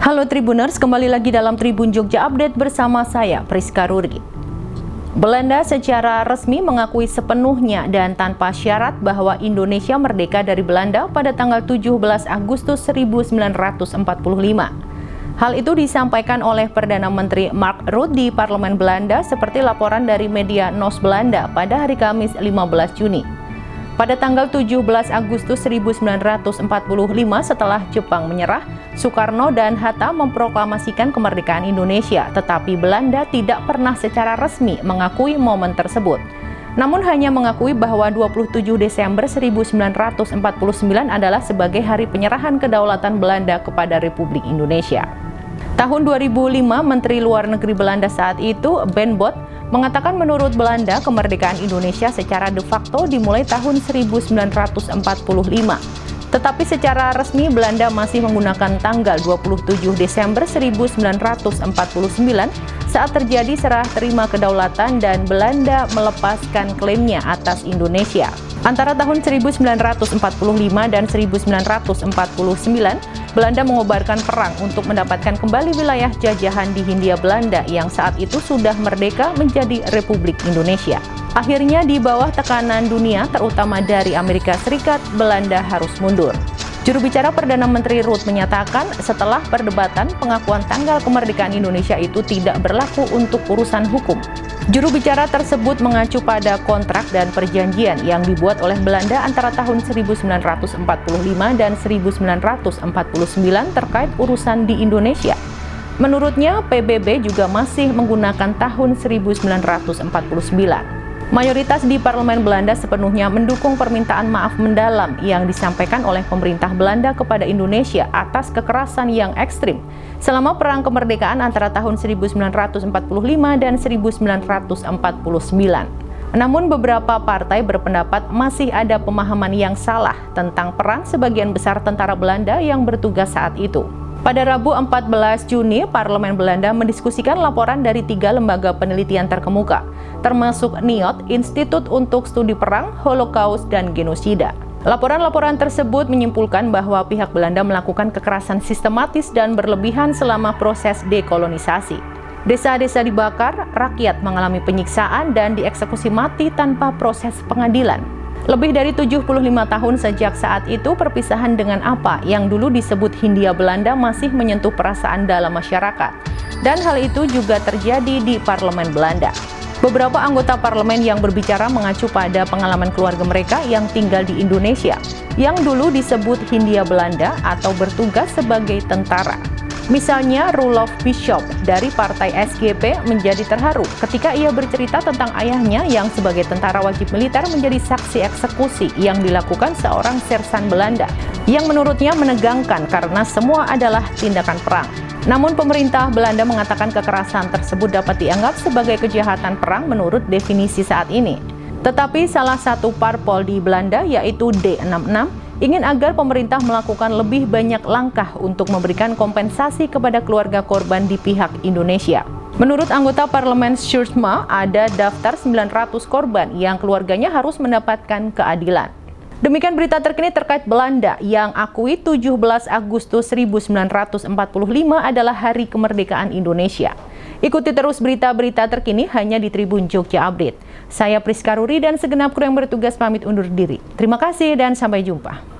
Halo Tribuners, kembali lagi dalam Tribun Jogja Update bersama saya, Priska Ruri. Belanda secara resmi mengakui sepenuhnya dan tanpa syarat bahwa Indonesia merdeka dari Belanda pada tanggal 17 Agustus 1945. Hal itu disampaikan oleh Perdana Menteri Mark Rutte di Parlemen Belanda seperti laporan dari media NOS Belanda pada hari Kamis 15 Juni. Pada tanggal 17 Agustus 1945 setelah Jepang menyerah, Soekarno dan Hatta memproklamasikan kemerdekaan Indonesia, tetapi Belanda tidak pernah secara resmi mengakui momen tersebut. Namun hanya mengakui bahwa 27 Desember 1949 adalah sebagai hari penyerahan kedaulatan Belanda kepada Republik Indonesia. Tahun 2005, Menteri Luar Negeri Belanda saat itu, Ben Bot, mengatakan menurut Belanda kemerdekaan Indonesia secara de facto dimulai tahun 1945. Tetapi secara resmi Belanda masih menggunakan tanggal 27 Desember 1949 saat terjadi serah terima kedaulatan dan Belanda melepaskan klaimnya atas Indonesia. Antara tahun 1945 dan 1949, Belanda mengobarkan perang untuk mendapatkan kembali wilayah jajahan di Hindia Belanda yang saat itu sudah merdeka menjadi Republik Indonesia. Akhirnya di bawah tekanan dunia, terutama dari Amerika Serikat, Belanda harus mundur. Juru bicara Perdana Menteri Rutte menyatakan setelah perdebatan, pengakuan tanggal kemerdekaan Indonesia itu tidak berlaku untuk urusan hukum. Juru bicara tersebut mengacu pada kontrak dan perjanjian yang dibuat oleh Belanda antara tahun 1945 dan 1949 terkait urusan di Indonesia. Menurutnya, PBB juga masih menggunakan tahun 1949. Mayoritas di Parlemen Belanda sepenuhnya mendukung permintaan maaf mendalam yang disampaikan oleh pemerintah Belanda kepada Indonesia atas kekerasan yang ekstrim selama Perang Kemerdekaan antara tahun 1945 dan 1949. Namun beberapa partai berpendapat masih ada pemahaman yang salah tentang peran sebagian besar tentara Belanda yang bertugas saat itu. Pada Rabu 14 Juni, Parlemen Belanda mendiskusikan laporan dari 3 lembaga penelitian terkemuka, termasuk NIOT, Institut untuk Studi Perang, Holocaust, dan Genosida. Laporan-laporan tersebut menyimpulkan bahwa pihak Belanda melakukan kekerasan sistematis dan berlebihan selama proses dekolonisasi. Desa-desa dibakar, rakyat mengalami penyiksaan dan dieksekusi mati tanpa proses pengadilan. Lebih dari 75 tahun sejak saat itu, perpisahan dengan apa yang dulu disebut Hindia Belanda masih menyentuh perasaan dalam masyarakat. Dan hal itu juga terjadi di Parlemen Belanda. Beberapa anggota parlemen yang berbicara mengacu pada pengalaman keluarga mereka yang tinggal di Indonesia, yang dulu disebut Hindia Belanda atau bertugas sebagai tentara. Misalnya, Roelof Bishop dari partai SGP menjadi terharu ketika ia bercerita tentang ayahnya yang sebagai tentara wajib militer menjadi saksi eksekusi yang dilakukan seorang sersan Belanda, yang menurutnya menegangkan karena semua adalah tindakan perang. Namun pemerintah Belanda mengatakan kekerasan tersebut dapat dianggap sebagai kejahatan perang menurut definisi saat ini. Tetapi salah satu parpol di Belanda, yaitu D66, ingin agar pemerintah melakukan lebih banyak langkah untuk memberikan kompensasi kepada keluarga korban di pihak Indonesia. Menurut anggota parlemen Sjoerdsma, ada daftar 900 korban yang keluarganya harus mendapatkan keadilan. Demikian berita terkini terkait Belanda yang akui 17 Agustus 1945 adalah Hari Kemerdekaan Indonesia. Ikuti terus berita-berita terkini hanya di Tribun Jogja Update. Saya Priska Ruri dan segenap kru yang bertugas pamit undur diri. Terima kasih dan sampai jumpa.